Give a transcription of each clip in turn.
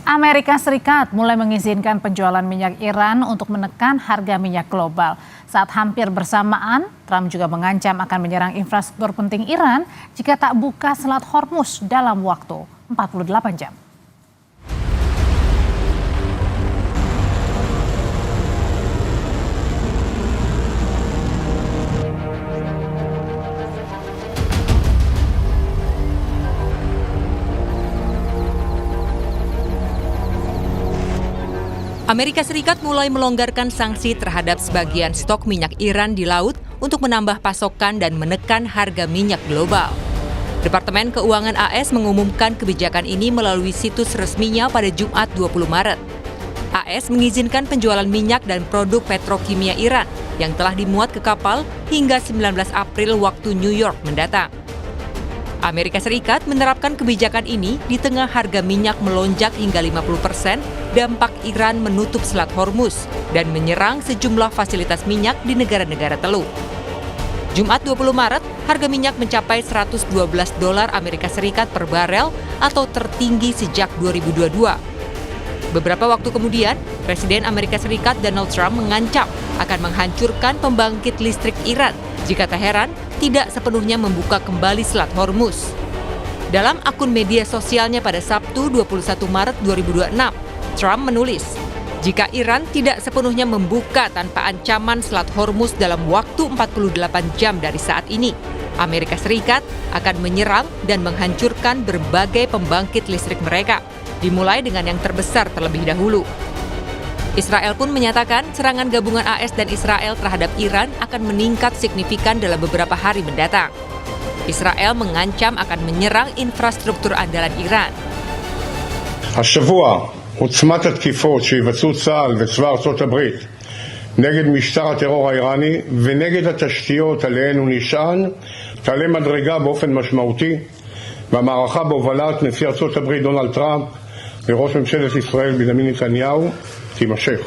Amerika Serikat mulai mengizinkan penjualan minyak Iran untuk menekan harga minyak global. Saat hampir bersamaan, Trump juga mengancam akan menyerang infrastruktur penting Iran jika tak buka Selat Hormuz dalam waktu 48 jam. Amerika Serikat mulai melonggarkan sanksi terhadap sebagian stok minyak Iran di laut untuk menambah pasokan dan menekan harga minyak global. Departemen Keuangan AS mengumumkan kebijakan ini melalui situs resminya pada Jumat 20 Maret. AS mengizinkan penjualan minyak dan produk petrokimia Iran yang telah dimuat ke kapal hingga 19 April waktu New York mendatang. Amerika Serikat menerapkan kebijakan ini di tengah harga minyak melonjak hingga 50%, dampak Iran menutup Selat Hormuz dan menyerang sejumlah fasilitas minyak di negara-negara Teluk. Jumat 20 Maret, harga minyak mencapai $112 Amerika Serikat per barel atau tertinggi sejak 2022. Beberapa waktu kemudian, Presiden Amerika Serikat Donald Trump mengancam akan menghancurkan pembangkit listrik Iran jika Teheran tidak sepenuhnya membuka kembali Selat Hormuz. Dalam akun media sosialnya pada Sabtu 21 Maret 2026, Trump menulis, jika Iran tidak sepenuhnya membuka tanpa ancaman Selat Hormuz dalam waktu 48 jam dari saat ini, Amerika Serikat akan menyerang dan menghancurkan berbagai pembangkit listrik mereka, dimulai dengan yang terbesar terlebih dahulu. Israel pun menyatakan serangan gabungan AS dan Israel terhadap Iran akan meningkat signifikan dalam beberapa hari mendatang. Israel mengancam akan menyerang infrastruktur andalan Iran. השבוע עוצמת התקיפות שיבצעו צה"ל וצבא ארצות הברית נגד משטר הטרור האיראני ונגד התשתיות עליהן הוא נשען תעלה מדרגה באופן משמעותי, והמערכה בהובלת נשיא ארצות הברית דונלד טראמפ וראש ממשלת ישראל בנימין נתניהו תימשך.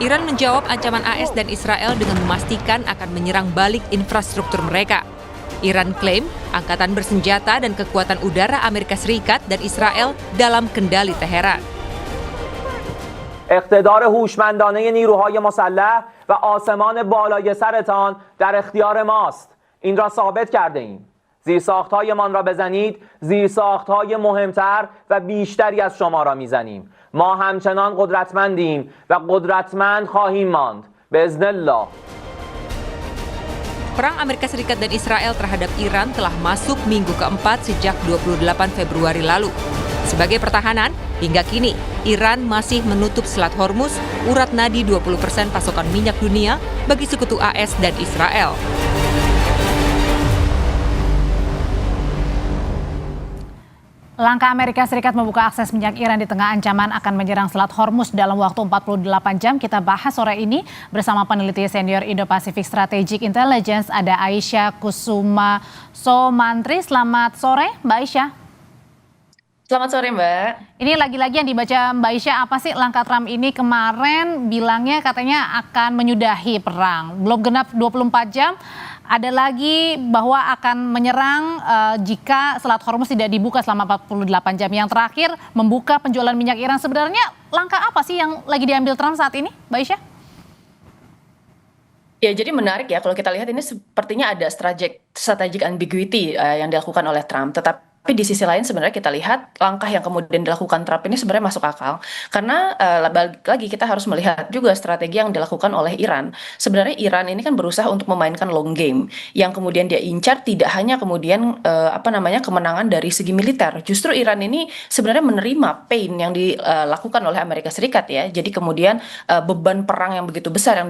Iran menjawab ancaman AS dan Israel dengan memastikan akan menyerang balik infrastruktur mereka. Iran klaim angkatan bersenjata dan kekuatan udara Amerika Serikat dan Israel dalam kendali Teheran. اقتدار هوشمندانه نیروهای مسلح و آسمان بالای سرتان در اختیار ماست. این را ثابت کرده ایم. زیرساخت‌هایمان را بزنید، زیرساخت‌های مهمتر و بیشتری از شما را میزنیم. ما همچنان قدرتمندیم و قدرتمند خواهیم ماند. باذن الله. Perang Amerika Serikat dan Israel terhadap Iran telah masuk minggu keempat sejak 28 Februari lalu. Sebagai pertahanan, hingga kini Iran masih menutup Selat Hormuz, urat nadi 20% pasokan minyak dunia bagi sekutu AS dan Israel. Langkah Amerika Serikat membuka akses minyak Iran di tengah ancaman akan menyerang Selat Hormuz dalam waktu 48 jam. Kita bahas sore ini bersama peneliti senior Indo-Pacific Strategic Intelligence, ada Aisyah Kusuma Somantri. Selamat sore, Mbak Aisyah. Selamat sore, Mbak. Ini lagi-lagi yang dibaca Mbak Aisyah, apa sih langkah Trump ini? Kemarin bilangnya katanya akan menyudahi perang. Belum genap 24 jam. Ada lagi bahwa akan menyerang jika Selat Hormuz tidak dibuka selama 48 jam. Yang terakhir membuka penjualan minyak Iran. Sebenarnya langkah apa sih yang lagi diambil Trump saat ini, Mbak Aisyah? Ya, jadi menarik ya kalau kita lihat ini sepertinya ada strategic ambiguity yang dilakukan oleh Trump. Tapi di sisi lain sebenarnya kita lihat langkah yang kemudian dilakukan Trump ini sebenarnya masuk akal. Karena balik lagi kita harus melihat juga strategi yang dilakukan oleh Iran. Sebenarnya Iran ini kan berusaha untuk memainkan long game. Yang kemudian dia incar tidak hanya kemudian kemenangan dari segi militer. Justru Iran ini sebenarnya menerima pain yang dilakukan oleh Amerika Serikat ya. Jadi kemudian beban perang yang begitu besar yang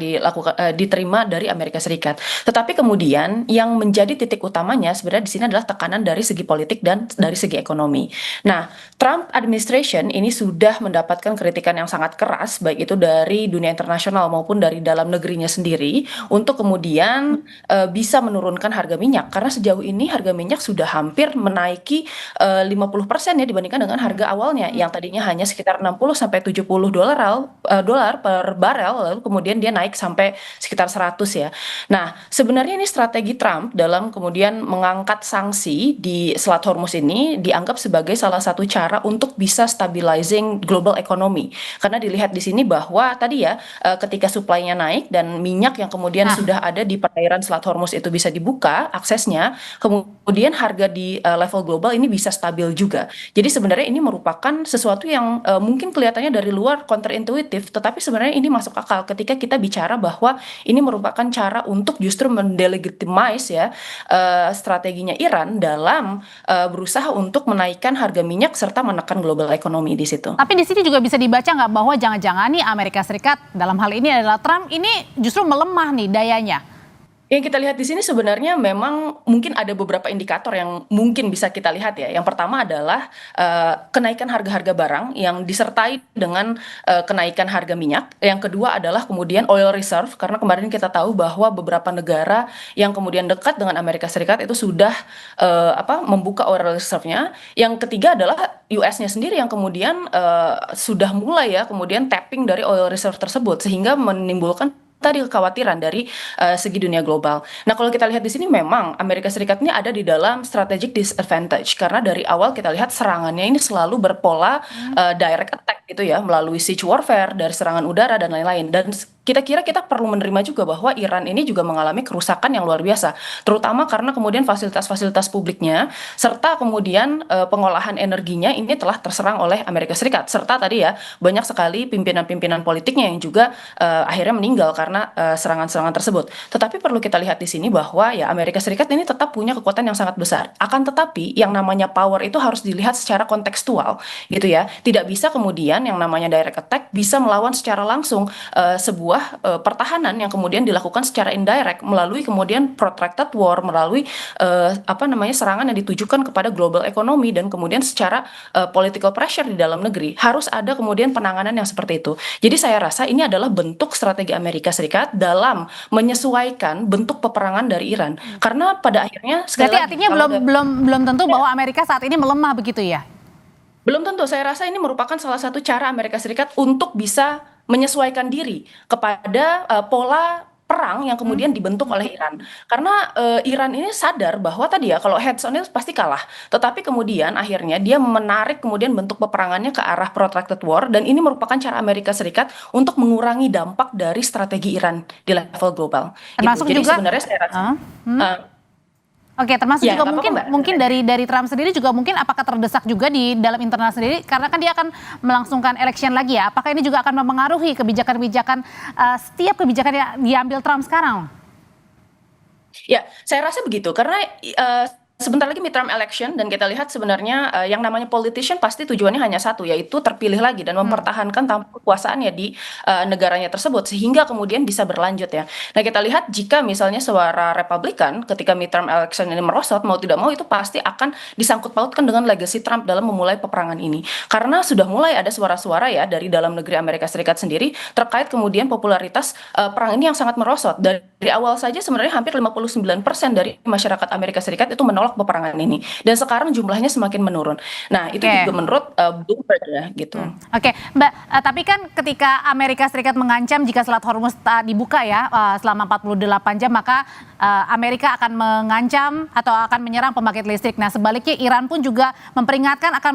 diterima dari Amerika Serikat. Tetapi kemudian yang menjadi titik utamanya sebenarnya di sini adalah tekanan dari segi politik dan dan dari segi ekonomi. Nah, Trump administration ini sudah mendapatkan kritikan yang sangat keras, baik itu dari dunia internasional maupun dari dalam negerinya sendiri, untuk kemudian bisa menurunkan harga minyak. Karena sejauh ini harga minyak sudah hampir menaiki 50% ya dibandingkan dengan harga awalnya, yang tadinya hanya sekitar 60 sampai 70 dolar per barel, lalu kemudian dia naik sampai sekitar 100 ya. Nah, sebenarnya ini strategi Trump dalam kemudian mengangkat sanksi di Selat Hormuz ini dianggap sebagai salah satu cara untuk bisa stabilizing global economy. Karena dilihat di sini bahwa tadi ya ketika supply-nya naik dan minyak yang kemudian sudah ada di perairan Selat Hormuz itu bisa dibuka aksesnya, kemudian harga di level global ini bisa stabil juga. Jadi sebenarnya ini merupakan sesuatu yang mungkin kelihatannya dari luar counterintuitive, tetapi sebenarnya ini masuk akal ketika kita bicara bahwa ini merupakan cara untuk justru mendelegitimize ya strateginya Iran dalam berusaha untuk menaikkan harga minyak serta menekan global ekonomi di situ. Tapi di sini juga bisa dibaca nggak bahwa jangan-jangan nih Amerika Serikat dalam hal ini adalah Trump ini justru melemah nih dayanya? Yang kita lihat di sini sebenarnya memang mungkin ada beberapa indikator yang mungkin bisa kita lihat ya. Yang pertama adalah kenaikan harga-harga barang yang disertai dengan kenaikan harga minyak. Yang kedua adalah kemudian oil reserve, karena kemarin kita tahu bahwa beberapa negara yang kemudian dekat dengan Amerika Serikat itu sudah membuka oil reserve-nya. Yang ketiga adalah US-nya sendiri yang kemudian sudah mulai ya kemudian tapping dari oil reserve tersebut, sehingga menimbulkan tadi kekhawatiran dari segi dunia global. Nah, kalau kita lihat di sini memang Amerika Serikat ini ada di dalam strategic disadvantage, karena dari awal kita lihat serangannya ini selalu berpola direct attack gitu ya, melalui siege warfare, dari serangan udara dan lain-lain. Dan kita kira kita perlu menerima juga bahwa Iran ini juga mengalami kerusakan yang luar biasa, terutama karena kemudian fasilitas-fasilitas publiknya serta kemudian pengolahan energinya ini telah terserang oleh Amerika Serikat, serta tadi ya banyak sekali pimpinan-pimpinan politiknya yang juga akhirnya meninggal karena serangan-serangan tersebut. Tetapi perlu kita lihat di sini bahwa ya Amerika Serikat ini tetap punya kekuatan yang sangat besar. Akan tetapi yang namanya power itu harus dilihat secara kontekstual gitu ya. Tidak bisa kemudian yang namanya direct attack bisa melawan secara langsung sebuah pertahanan yang kemudian dilakukan secara indirect melalui kemudian protracted war, melalui serangan yang ditujukan kepada global economy dan kemudian secara political pressure di dalam negeri. Harus ada kemudian penanganan yang seperti itu. Jadi saya rasa ini adalah bentuk strategi Amerika Serikat dalam menyesuaikan bentuk peperangan dari Iran. Karena pada akhirnya berarti artinya belum tentu bahwa Amerika saat ini melemah begitu ya? Belum tentu. Saya rasa ini merupakan salah satu cara Amerika Serikat untuk bisa menyesuaikan diri kepada pola perang yang kemudian dibentuk oleh Iran. Karena Iran ini sadar bahwa tadi ya kalau heads on itu pasti kalah. Tetapi kemudian akhirnya dia menarik kemudian bentuk peperangannya ke arah protracted war, dan ini merupakan cara Amerika Serikat untuk mengurangi dampak dari strategi Iran di level global. Termasuk Jadi juga sebenarnya saya rasa Oke, termasuk ya, juga nggak apa-apa, mungkin dari Trump sendiri juga mungkin apakah terdesak juga di dalam internal sendiri karena kan dia akan melangsungkan election lagi ya. Apakah ini juga akan mempengaruhi kebijakan-kebijakan setiap kebijakan yang diambil Trump sekarang? Ya, saya rasa begitu karena sebentar lagi midterm election dan kita lihat sebenarnya yang namanya politician pasti tujuannya hanya satu, yaitu terpilih lagi dan mempertahankan tampuk kekuasaannya di negaranya tersebut sehingga kemudian bisa berlanjut ya. Nah, kita lihat jika misalnya suara Republikan ketika midterm election ini merosot, mau tidak mau itu pasti akan disangkut pautkan dengan legacy Trump dalam memulai peperangan ini. Karena sudah mulai ada suara-suara ya dari dalam negeri Amerika Serikat sendiri terkait kemudian popularitas perang ini yang sangat merosot. Dari awal saja sebenarnya hampir 59% dari masyarakat Amerika Serikat itu menolak peperangan ini, dan sekarang jumlahnya semakin menurun. Nah, itu juga menurut Bloomberg ya gitu. Oke, Mbak, tapi kan ketika Amerika Serikat mengancam jika Selat Hormuz tak dibuka ya selama 48 jam, maka Amerika akan mengancam atau akan menyerang pembangkit listrik. Nah, sebaliknya Iran pun juga memperingatkan akan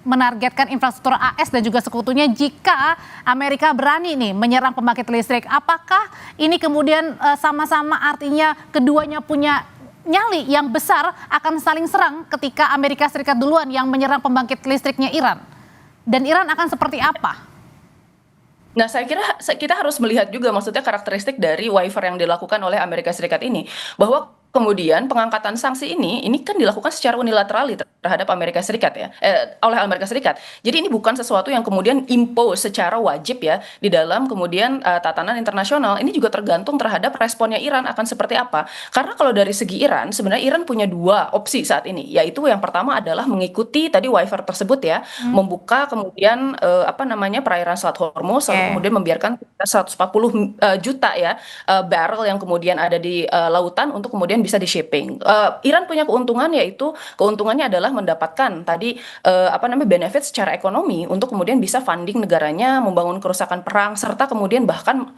menargetkan infrastruktur AS dan juga sekutunya jika Amerika berani nih menyerang pembangkit listrik. Apakah ini kemudian sama-sama artinya keduanya punya nyali yang besar akan saling serang ketika Amerika Serikat duluan yang menyerang pembangkit listriknya Iran? Dan Iran akan seperti apa? Nah, saya kira kita harus melihat juga maksudnya karakteristik dari waiver yang dilakukan oleh Amerika Serikat ini, bahwa kemudian pengangkatan sanksi ini kan dilakukan secara unilateral terhadap Amerika Serikat ya, oleh Amerika Serikat. Jadi ini bukan sesuatu yang kemudian impose secara wajib ya di dalam kemudian tatanan internasional. Ini juga tergantung terhadap responnya Iran akan seperti apa. Karena kalau dari segi Iran, sebenarnya Iran punya dua opsi saat ini, yaitu yang pertama adalah mengikuti tadi waiver tersebut ya, membuka kemudian perairan Selat Hormuz, lalu kemudian membiarkan 140 juta ya barrel yang kemudian ada di lautan untuk kemudian bisa di shipping. Iran punya keuntungan, yaitu keuntungannya adalah mendapatkan tadi benefit secara ekonomi untuk kemudian bisa funding negaranya, membangun kerusakan perang, serta kemudian bahkan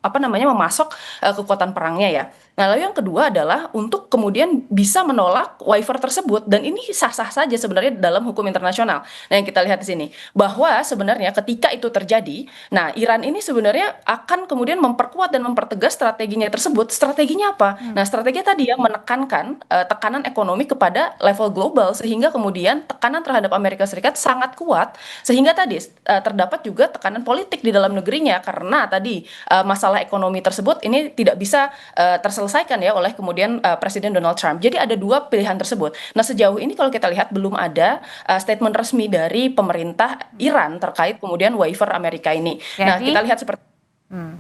memasok kekuatan perangnya ya. Nah, lalu yang kedua adalah untuk kemudian bisa menolak waiver tersebut, dan ini sah-sah saja sebenarnya dalam hukum internasional. Nah, yang kita lihat di sini bahwa sebenarnya ketika itu terjadi, nah Iran ini sebenarnya akan kemudian memperkuat dan mempertegas strateginya tersebut. Strateginya apa? Nah, strateginya tadi yang menekankan tekanan ekonomi kepada level global, sehingga kemudian tekanan terhadap Amerika Serikat sangat kuat, sehingga tadi terdapat juga tekanan politik di dalam negerinya, karena tadi masalah ekonomi tersebut ini tidak bisa terselesaikan ya oleh kemudian Presiden Donald Trump. Jadi ada dua pilihan tersebut. Nah, sejauh ini kalau kita lihat belum ada statement resmi dari pemerintah Iran terkait kemudian waiver Amerika ini. Nah, kita lihat seperti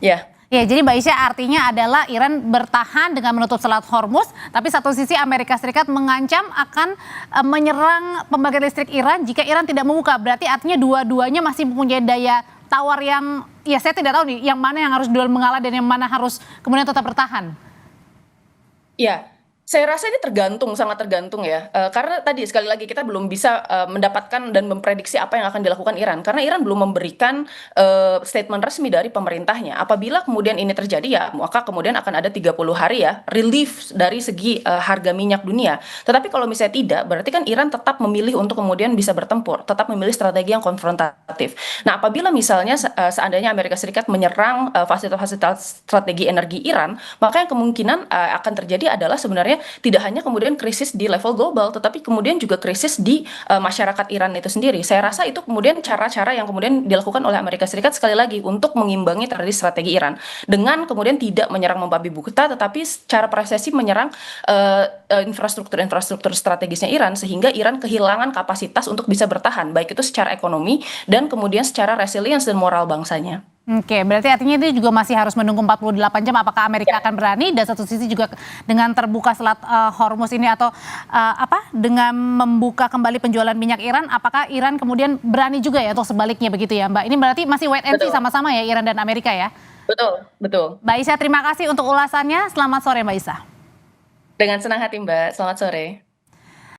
ya. Ya, jadi Mbak Isya, artinya adalah Iran bertahan dengan menutup Selat Hormuz, tapi satu sisi Amerika Serikat mengancam akan menyerang pembangkit listrik Iran jika Iran tidak membuka. Berarti artinya dua-duanya masih mempunyai daya tawar yang, ya saya tidak tahu nih, yang mana yang harus duel mengalah dan yang mana harus kemudian tetap bertahan. Ya, saya rasa ini sangat tergantung ya. Karena tadi sekali lagi kita belum bisa mendapatkan dan memprediksi apa yang akan dilakukan Iran. Karena Iran belum memberikan statement resmi dari pemerintahnya. Apabila kemudian ini terjadi ya, maka kemudian akan ada 30 hari ya relief dari segi harga minyak dunia. Tetapi kalau misalnya tidak, berarti kan Iran tetap memilih untuk kemudian bisa bertempur, tetap memilih strategi yang konfrontatif. Nah, apabila misalnya seandainya Amerika Serikat menyerang fasilitas strategi energi Iran, maka yang kemungkinan akan terjadi adalah sebenarnya tidak hanya kemudian krisis di level global, tetapi kemudian juga krisis di masyarakat Iran itu sendiri. Saya rasa itu kemudian cara-cara yang kemudian dilakukan oleh Amerika Serikat sekali lagi untuk mengimbangi tadi strategi Iran dengan kemudian tidak menyerang membabi buta, tetapi secara presisi menyerang infrastruktur strategisnya Iran, sehingga Iran kehilangan kapasitas untuk bisa bertahan, baik itu secara ekonomi dan kemudian secara resilience dan moral bangsanya. Oke, berarti artinya ini juga masih harus menunggu 48 jam apakah Amerika akan berani, dan satu sisi juga dengan terbuka Selat Hormuz ini atau dengan membuka kembali penjualan minyak Iran, apakah Iran kemudian berani juga ya atau sebaliknya begitu ya Mbak? Ini berarti masih wait and see sama-sama ya Iran dan Amerika ya? Betul. Mbak Isya, terima kasih untuk ulasannya. Selamat sore Mbak Isya. Dengan senang hati Mbak, selamat sore.